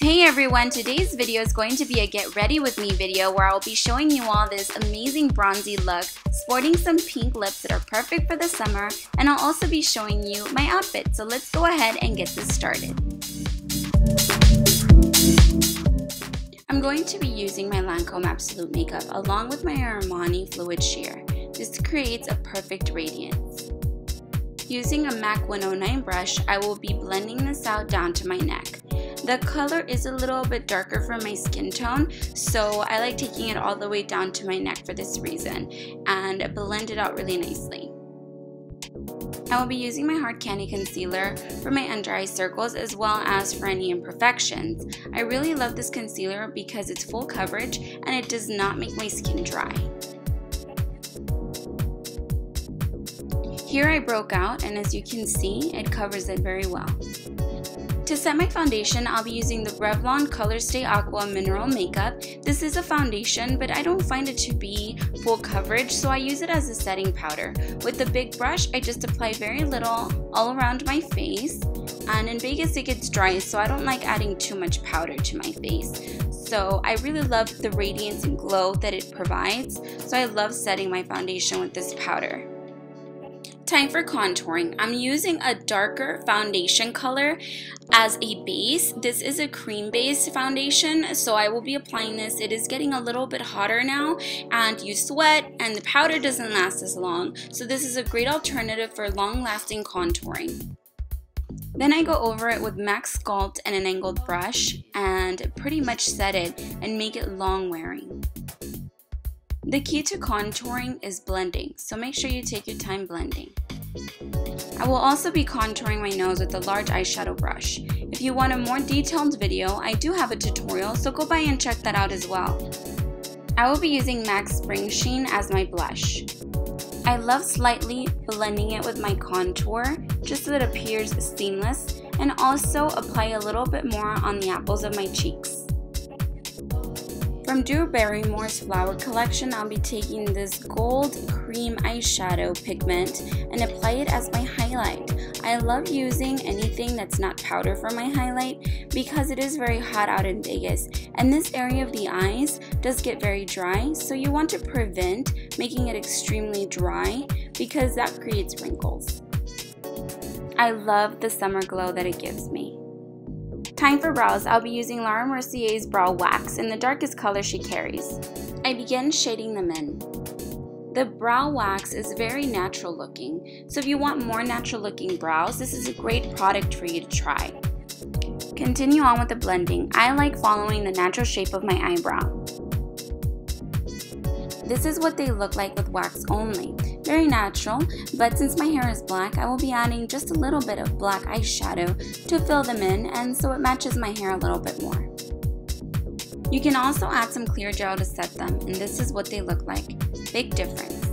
Hey everyone, today's video is going to be a get ready with me video where I'll be showing you all this amazing bronzy look, sporting some pink lips that are perfect for the summer, and I'll also be showing you my outfit. So let's go ahead and get this started. I'm going to be using my Lancome Absolute Makeup along with my Armani Fluid Sheer. This creates a perfect radiance. Using a MAC 109 brush, I will be blending this out down to my neck. The color is a little bit darker for my skin tone, so I like taking it all the way down to my neck for this reason and blend it out really nicely. I will be using my Hard Candy Concealer for my under eye circles as well as for any imperfections. I really love this concealer because it's full coverage and it does not make my skin dry. Here I broke out, and as you can see, it covers it very well. To set my foundation, I'll be using the Revlon Color Stay Aqua Mineral Makeup. This is a foundation, but I don't find it to be full coverage, so I use it as a setting powder. With the big brush, I just apply very little all around my face. And in Vegas, it gets dry, so I don't like adding too much powder to my face. So I really love the radiance and glow that it provides, so I love setting my foundation with this powder. Time for contouring. I'm using a darker foundation color as a base. This is a cream based foundation, so I will be applying this. It is getting a little bit hotter now and you sweat and the powder doesn't last as long, so this is a great alternative for long lasting contouring. Then I go over it with MAC Sculpt and an angled brush and pretty much set it and make it long wearing. The key to contouring is blending, so make sure you take your time blending. I will also be contouring my nose with a large eyeshadow brush. If you want a more detailed video, I do have a tutorial, so go by and check that out as well. I will be using MAC Spring Sheen as my blush. I love slightly blending it with my contour, just so that it appears seamless, and also apply a little bit more on the apples of my cheeks. From Drew Barrymore's Flower Collection, I'll be taking this gold cream eyeshadow pigment and apply it as my highlight. I love using anything that's not powder for my highlight because it is very hot out in Vegas, and this area of the eyes does get very dry, so you want to prevent making it extremely dry because that creates wrinkles. I love the summer glow that it gives me. Time for brows. I'll be using Laura Mercier's Brow Wax in the darkest color she carries. I begin shading them in. The brow wax is very natural looking, so if you want more natural looking brows, this is a great product for you to try. Continue on with the blending. I like following the natural shape of my eyebrow. This is what they look like with wax only. Very natural, but since my hair is black, I will be adding just a little bit of black eyeshadow to fill them in, and so it matches my hair a little bit more. You can also add some clear gel to set them, and this is what they look like. Big difference.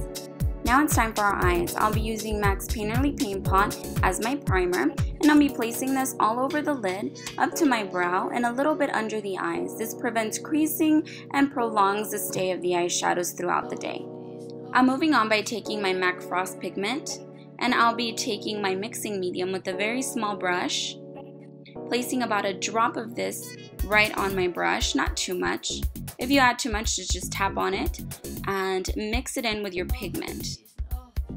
Now it's time for our eyes. I'll be using MAC's Painterly Paint Pot as my primer, and I'll be placing this all over the lid, up to my brow, and a little bit under the eyes. This prevents creasing and prolongs the stay of the eyeshadows throughout the day. I'm moving on by taking my MAC Frost pigment, and I'll be taking my mixing medium with a very small brush, placing about a drop of this right on my brush, not too much. If you add too much, just tap on it and mix it in with your pigment.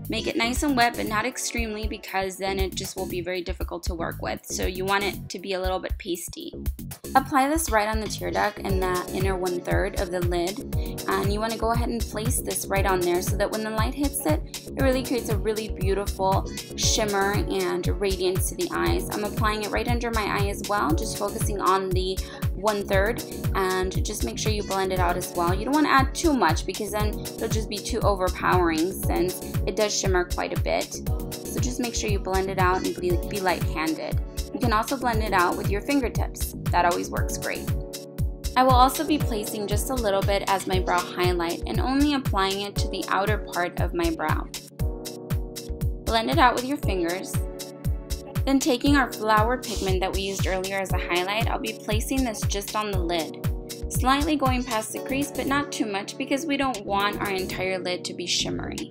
Make it nice and wet, but not extremely, because then it just will be very difficult to work with, so you want it to be a little bit pasty. Apply this right on the tear duct in the inner 1/3 of the lid, and you want to go ahead and place this right on there so that when the light hits it, it really creates a really beautiful shimmer and radiance to the eyes. I'm applying it right under my eye as well, just focusing on the 1/3, and just make sure you blend it out as well. You don't want to add too much because then it'll just be too overpowering since it does shimmer quite a bit. So just make sure you blend it out and be light-handed. You can also blend it out with your fingertips. That always works great. I will also be placing just a little bit as my brow highlight and only applying it to the outer part of my brow. Blend it out with your fingers. Then taking our flower pigment that we used earlier as a highlight, I'll be placing this just on the lid. Slightly going past the crease, but not too much because we don't want our entire lid to be shimmery.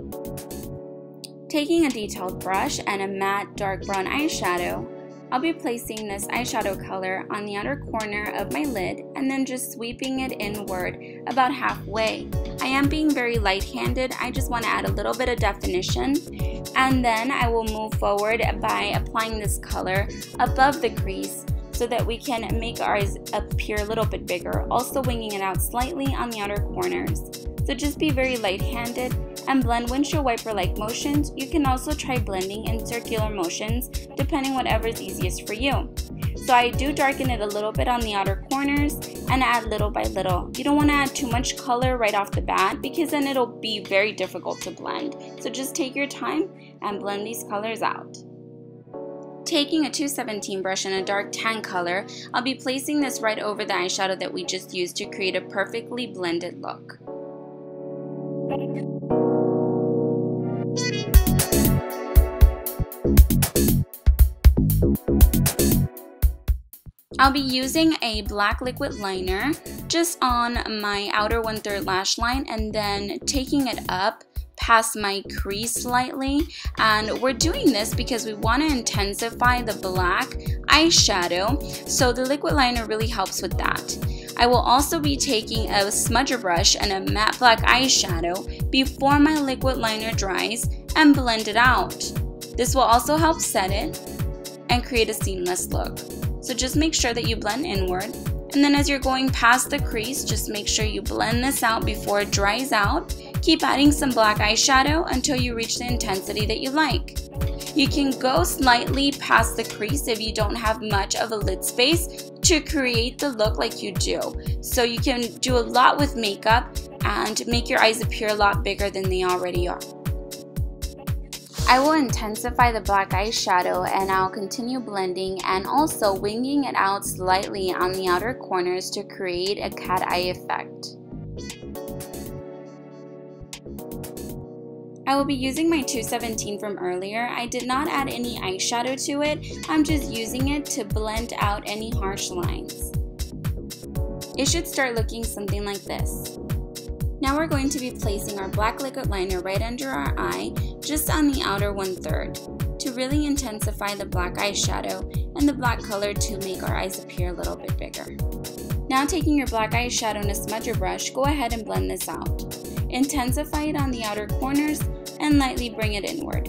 Taking a detailed brush and a matte dark brown eyeshadow, I'll be placing this eyeshadow color on the outer corner of my lid and then just sweeping it inward about halfway. I am being very light-handed. I just want to add a little bit of definition, and then I will move forward by applying this color above the crease so that we can make our eyes appear a little bit bigger, also winging it out slightly on the outer corners. So just be very light-handed and blend windshield wiper-like motions. You can also try blending in circular motions, depending whatever is easiest for you. So I do darken it a little bit on the outer corners and add little by little. You don't want to add too much color right off the bat because then it'll be very difficult to blend. So just take your time and blend these colors out. Taking a 217 brush and a dark tan color, I'll be placing this right over the eyeshadow that we just used to create a perfectly blended look. I'll be using a black liquid liner just on my outer 1/3 lash line and then taking it up past my crease slightly, and we're doing this because we want to intensify the black eyeshadow, so the liquid liner really helps with that. I will also be taking a smudger brush and a matte black eyeshadow before my liquid liner dries and blend it out. This will also help set it and create a seamless look. So just make sure that you blend inward, and then as you're going past the crease, just make sure you blend this out before it dries out. Keep adding some black eyeshadow until you reach the intensity that you like. You can go slightly past the crease if you don't have much of a lid space to create the look like you do. So you can do a lot with makeup and make your eyes appear a lot bigger than they already are. I will intensify the black eyeshadow and I'll continue blending and also winging it out slightly on the outer corners to create a cat eye effect. I will be using my 217 from earlier. I did not add any eyeshadow to it. I'm just using it to blend out any harsh lines. It should start looking something like this. Now we're going to be placing our black liquid liner right under our eye, just on the outer 1/3, to really intensify the black eyeshadow and the black color to make our eyes appear a little bit bigger. Now taking your black eyeshadow and a smudger brush, go ahead and blend this out. Intensify it on the outer corners and lightly bring it inward.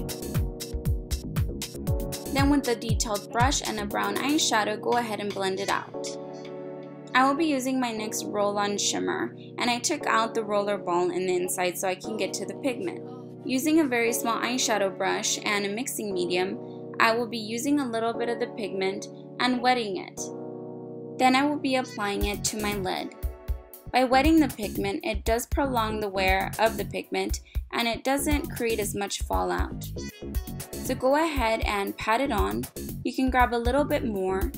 Then with the detailed brush and a brown eyeshadow, go ahead and blend it out. I will be using my NYX roll-on shimmer, and I took out the roller ball in the inside so I can get to the pigment. Using a very small eyeshadow brush and a mixing medium, I will be using a little bit of the pigment and wetting it. Then I will be applying it to my lid. By wetting the pigment, it does prolong the wear of the pigment and it doesn't create as much fallout. So go ahead and pat it on. You can grab a little bit more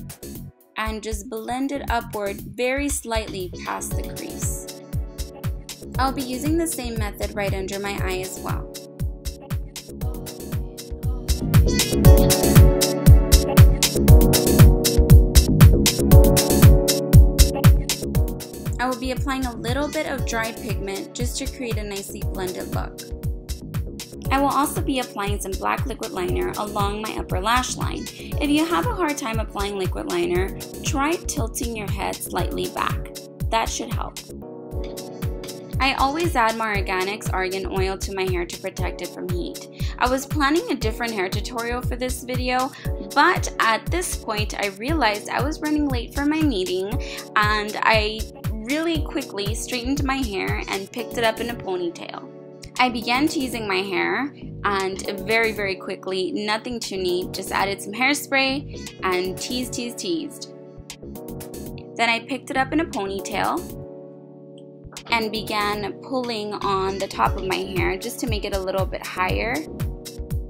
and just blend it upward very slightly past the crease. I'll be using the same method right under my eye as well. I will be applying a little bit of dry pigment just to create a nicely blended look. I will also be applying some black liquid liner along my upper lash line. If you have a hard time applying liquid liner, try tilting your head slightly back. That should help. I always add my Organics argan oil to my hair to protect it from heat. I was planning a different hair tutorial for this video, but at this point I realized I was running late for my meeting and I really quickly straightened my hair and picked it up in a ponytail. I began teasing my hair and very quickly, nothing too neat, just added some hairspray and teased. Then I picked it up in a ponytail and began pulling on the top of my hair just to make it a little bit higher,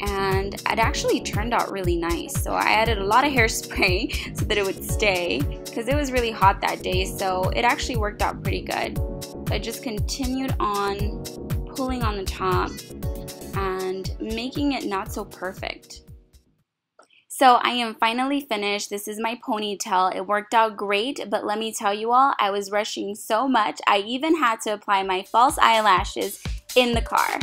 and it actually turned out really nice. So I added a lot of hairspray so that it would stay because it was really hot that day, so it actually worked out pretty good. So I just continued on pulling on the top and making it not so perfect. So I am finally finished. This is my ponytail. It worked out great, but let me tell you all, I was rushing so much, I even had to apply my false eyelashes in the car.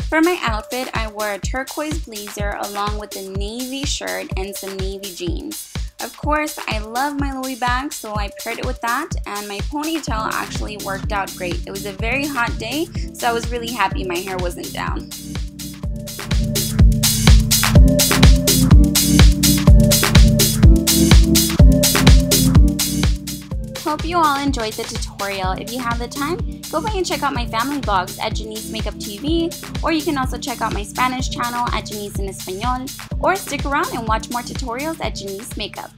For my outfit, I wore a turquoise blazer along with a navy shirt and some navy jeans. Of course, I love my Louis bag, so I paired it with that, and my ponytail actually worked out great. It was a very hot day, so I was really happy my hair wasn't down. Hope you all enjoyed the tutorial. If you have the time, go by and check out my family vlogs at JennisseMakeup TV, or you can also check out my Spanish channel at Jennisse En Espanol, or stick around and watch more tutorials at JennisseMakeup.